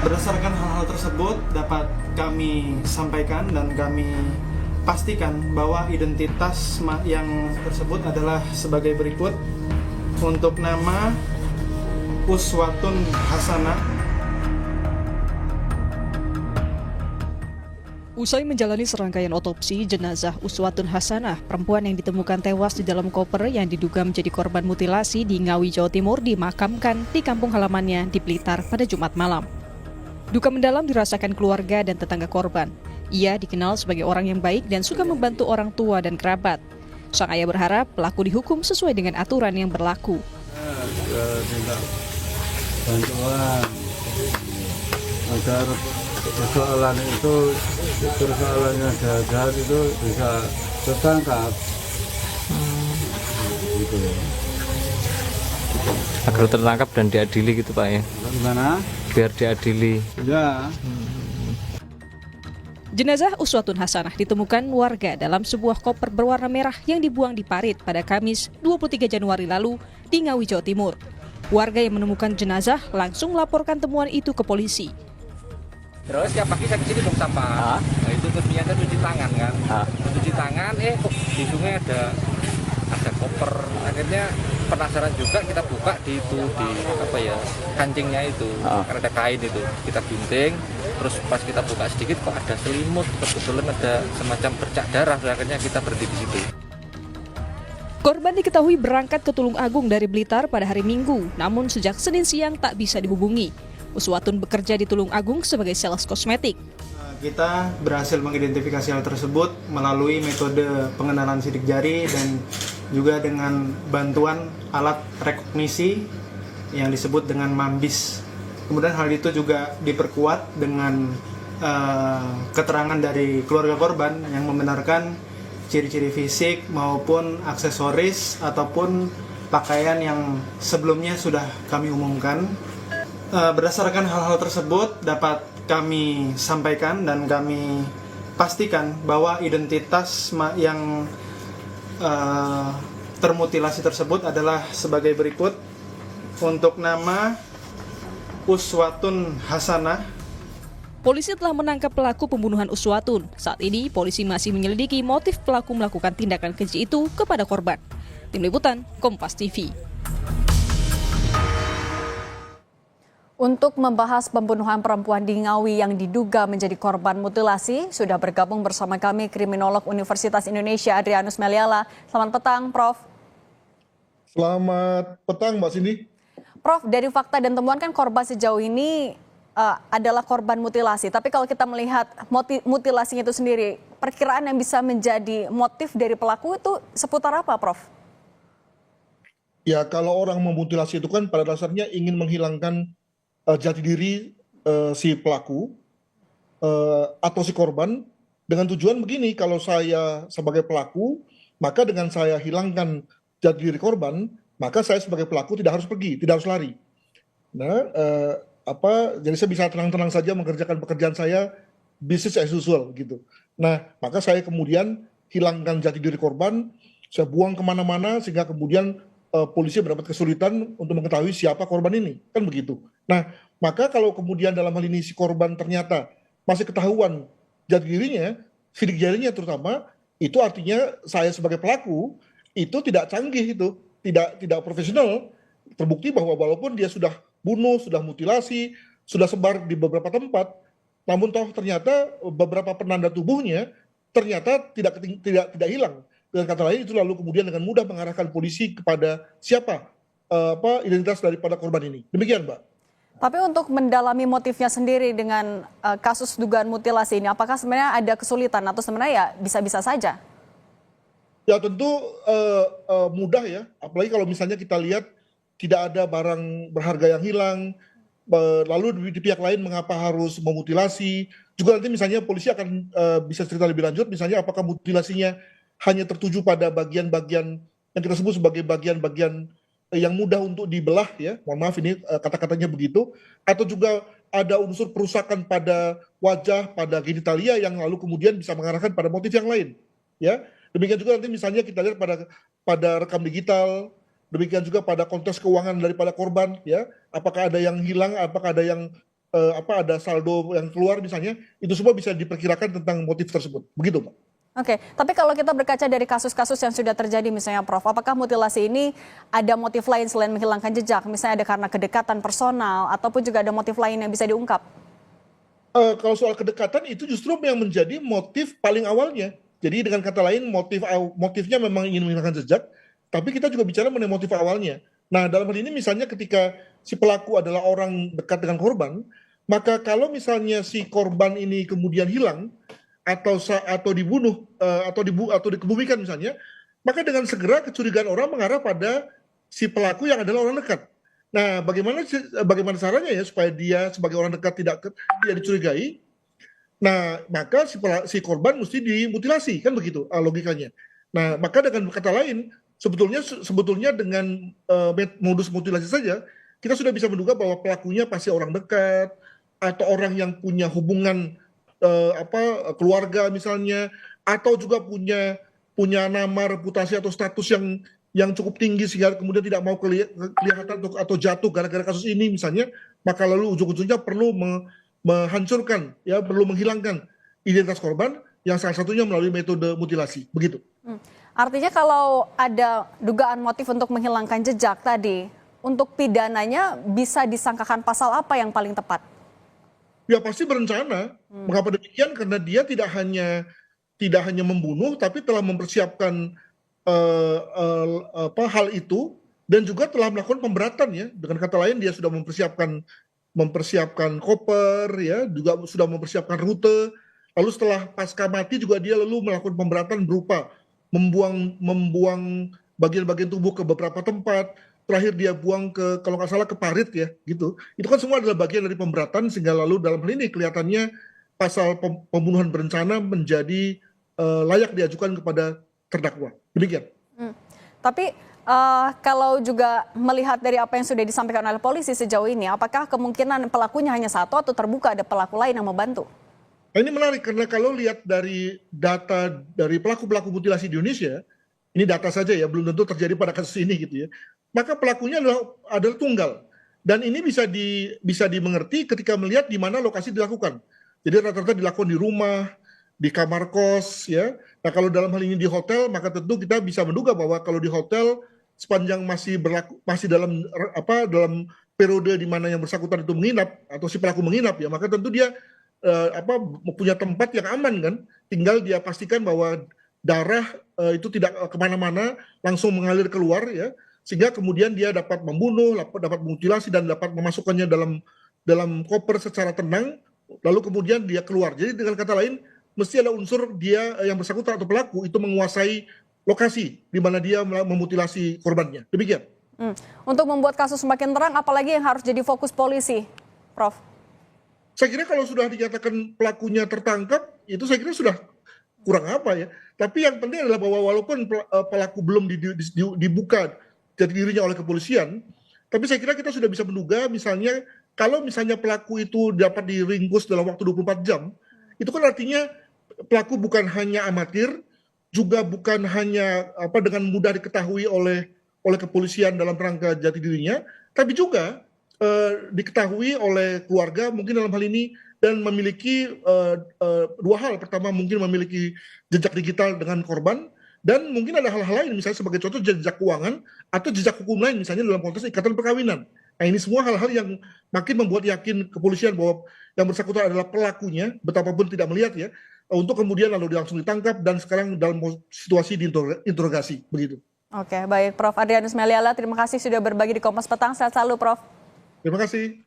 Berdasarkan hal-hal tersebut dapat kami sampaikan dan kami pastikan bahwa identitas yang tersebut adalah sebagai berikut. Untuk nama Uswatun Hasanah. Usai menjalani serangkaian otopsi, jenazah Uswatun Hasanah, perempuan yang ditemukan tewas di dalam koper yang diduga menjadi korban mutilasi di Ngawi, Jawa Timur, dimakamkan di kampung halamannya di Blitar pada Jumat malam. Duka mendalam dirasakan keluarga dan tetangga korban. Ia dikenal sebagai orang yang baik dan suka membantu orang tua dan kerabat. Sang ayah berharap pelaku dihukum sesuai dengan aturan yang berlaku. Minta bantuan agar persoalannya jahat itu bisa tertangkap. Gitu ya. Agar tertangkap dan diadili gitu Pak ya? Gimana? Biar diadili. Ya. Jenazah Uswatun Hasanah ditemukan warga dalam sebuah koper berwarna merah yang dibuang di parit pada Kamis 23 Januari lalu di Ngawi, Jawa Timur. Warga yang menemukan jenazah langsung melaporkan temuan itu ke polisi. Terus tiap pagi saya kesini dong sampah. Nah, itu terus niatnya cuci tangan kan. Cuci tangan, kok di sungai ada koper. Akhirnya penasaran juga, kita buka di kancingnya itu. Karena ada kain itu. Kita gunting, terus pas kita buka sedikit kok ada selimut, kebetulan ada semacam bercak darah. Akhirnya kita berhenti di situ. Korban diketahui berangkat ke Tulung Agung dari Blitar pada hari Minggu, namun sejak Senin siang tak bisa dihubungi. Uswatun bekerja di Tulung Agung sebagai sales kosmetik. Kita berhasil mengidentifikasi hal tersebut melalui metode pengenalan sidik jari dan juga dengan bantuan alat rekognisi yang disebut dengan MAMBIS. Kemudian hal itu juga diperkuat dengan keterangan dari keluarga korban yang membenarkan ciri-ciri fisik maupun aksesoris ataupun pakaian yang sebelumnya sudah kami umumkan. Berdasarkan hal-hal tersebut dapat kami sampaikan dan kami pastikan bahwa identitas yang termutilasi tersebut adalah sebagai berikut. Untuk nama Uswatun Hasanah. Polisi telah menangkap pelaku pembunuhan Uswatun. Saat ini polisi masih menyelidiki motif pelaku melakukan tindakan keji itu kepada korban. Tim Liputan, Kompas TV. Untuk membahas pembunuhan perempuan di Ngawi yang diduga menjadi korban mutilasi, sudah bergabung bersama kami kriminolog Universitas Indonesia Adrianus Meliala. Selamat petang, Prof. Selamat petang, Mbak Cindy. Prof, dari fakta dan temuan kan korban sejauh ini adalah korban mutilasi. Tapi kalau kita melihat mutilasinya itu sendiri, perkiraan yang bisa menjadi motif dari pelaku itu seputar apa, Prof? Ya, kalau orang memutilasi itu kan pada dasarnya ingin menghilangkan jati diri si pelaku atau si korban dengan tujuan begini, kalau saya sebagai pelaku, maka dengan saya hilangkan jati diri korban, maka saya sebagai pelaku tidak harus pergi, tidak harus lari. Nah, jadi saya bisa tenang-tenang saja mengerjakan pekerjaan saya, business as usual gitu. Nah, maka saya kemudian hilangkan jati diri korban, saya buang kemana-mana sehingga kemudian polisi mendapat kesulitan untuk mengetahui siapa korban ini, kan begitu. Nah, maka kalau kemudian dalam hal ini si korban ternyata masih ketahuan jati dirinya, sidik jarinya terutama, itu artinya saya sebagai pelaku itu tidak canggih, itu tidak profesional. Terbukti bahwa walaupun dia sudah bunuh, sudah mutilasi, sudah sebar di beberapa tempat, namun toh ternyata beberapa penanda tubuhnya ternyata tidak hilang. Dengan kata lain, itu lalu kemudian dengan mudah mengarahkan polisi kepada siapa identitas daripada korban ini. Demikian, Mbak. Tapi untuk mendalami motifnya sendiri dengan kasus dugaan mutilasi ini, apakah sebenarnya ada kesulitan atau sebenarnya ya bisa-bisa saja? Ya tentu mudah ya, apalagi kalau misalnya kita lihat tidak ada barang berharga yang hilang, lalu di pihak lain mengapa harus memutilasi. Juga nanti misalnya polisi akan bisa cerita lebih lanjut, misalnya apakah mutilasinya hanya tertuju pada bagian-bagian yang kita sebut sebagai bagian-bagian yang mudah untuk dibelah ya, mohon maaf ini kata-katanya begitu, atau juga ada unsur perusakan pada wajah, pada genitalia yang lalu kemudian bisa mengarahkan pada motif yang lain ya. Demikian juga nanti misalnya kita lihat pada rekam digital, demikian juga pada konteks keuangan daripada korban ya, apakah ada yang hilang, apakah ada yang ada saldo yang keluar misalnya, itu semua bisa diperkirakan tentang motif tersebut. Begitu, Pak. Oke, tapi kalau kita berkaca dari kasus-kasus yang sudah terjadi misalnya Prof, apakah mutilasi ini ada motif lain selain menghilangkan jejak? Misalnya ada karena kedekatan personal ataupun juga ada motif lain yang bisa diungkap? Kalau soal kedekatan itu justru yang menjadi motif paling awalnya. Jadi dengan kata lain motifnya memang ingin menghilangkan jejak, tapi kita juga bicara mengenai motif awalnya. Nah, dalam hal ini misalnya ketika si pelaku adalah orang dekat dengan korban, maka kalau misalnya si korban ini kemudian hilang atau dibunuh atau dikebumikan misalnya, maka dengan segera kecurigaan orang mengarah pada si pelaku yang adalah orang dekat. Nah, bagaimana caranya ya supaya dia sebagai orang dekat tidak dicurigai? Nah, maka si korban mesti dimutilasi, kan begitu logikanya. Nah, maka dengan kata lain, sebetulnya dengan modus mutilasi saja kita sudah bisa menduga bahwa pelakunya pasti orang dekat atau orang yang punya hubungan keluarga misalnya, atau juga punya nama, reputasi atau status yang cukup tinggi sehingga kemudian tidak mau kelihatan atau jatuh gara-gara kasus ini misalnya, maka lalu ujung-ujungnya perlu menghancurkan, ya, perlu menghilangkan identitas korban yang salah satunya melalui metode mutilasi, begitu. Artinya kalau ada dugaan motif untuk menghilangkan jejak tadi, untuk pidananya bisa disangkakan pasal apa yang paling tepat? Ya pasti berencana. Mengapa demikian? Karena dia tidak hanya membunuh, tapi telah mempersiapkan hal itu dan juga telah melakukan pemberatan, ya. Dengan kata lain dia sudah mempersiapkan koper, ya, juga sudah mempersiapkan rute. Lalu setelah pasca mati juga dia lalu melakukan pemberatan berupa membuang bagian-bagian tubuh ke beberapa tempat. Terakhir dia buang kalau nggak salah ke parit, ya, gitu. Itu kan semua adalah bagian dari pemberatan sehingga lalu dalam hal ini kelihatannya pasal pembunuhan berencana menjadi layak diajukan kepada terdakwa. Demikian. Tapi kalau juga melihat dari apa yang sudah disampaikan oleh polisi sejauh ini, apakah kemungkinan pelakunya hanya satu atau terbuka ada pelaku lain yang membantu? Nah, ini menarik karena kalau lihat dari data dari pelaku-pelaku mutilasi di Indonesia, ini data saja ya, belum tentu terjadi pada kasus ini gitu ya. Maka pelakunya adalah tunggal. Dan ini bisa dimengerti ketika melihat di mana lokasi dilakukan. Jadi rata-rata dilakukan di rumah, di kamar kos, ya. Nah, kalau dalam hal ini di hotel, maka tentu kita bisa menduga bahwa kalau di hotel sepanjang masih dalam periode di mana yang bersangkutan itu menginap atau si pelaku menginap, ya, maka tentu dia punya tempat yang aman, kan. Tinggal dia pastikan bahwa darah itu tidak kemana-mana, langsung mengalir keluar, ya, sehingga kemudian dia dapat membunuh, dapat memutilasi dan dapat memasukkannya dalam koper secara tenang, lalu kemudian dia keluar. Jadi dengan kata lain, mesti ada unsur dia yang bersangkutan atau pelaku itu menguasai lokasi di mana dia memutilasi korbannya. Demikian. Untuk membuat kasus semakin terang, apalagi yang harus jadi fokus polisi, Prof? Saya kira kalau sudah dinyatakan pelakunya tertangkap, itu saya kira sudah kurang apa, ya. Tapi yang penting adalah bahwa walaupun pelaku belum dibuka jati dirinya oleh kepolisian, tapi saya kira kita sudah bisa menduga misalnya kalau misalnya pelaku itu dapat diringkus dalam waktu 24 jam, itu kan artinya pelaku bukan hanya amatir, juga bukan hanya dengan mudah diketahui oleh kepolisian dalam rangka jati dirinya, tapi juga diketahui oleh keluarga mungkin dalam hal ini dan memiliki dua hal. Pertama, mungkin memiliki jejak digital dengan korban, dan mungkin ada hal-hal lain, misalnya sebagai contoh jejak keuangan atau jejak hukum lain, misalnya dalam konteks ikatan perkawinan. Nah, ini semua hal-hal yang makin membuat yakin kepolisian bahwa yang bersangkutan adalah pelakunya, betapapun tidak melihat, ya, untuk kemudian lalu langsung ditangkap dan sekarang dalam situasi diinterogasi, begitu. Oke, baik, Prof. Adrianus Meliala, terima kasih sudah berbagi di Kompas Petang. Sehat selalu, Prof. Terima kasih.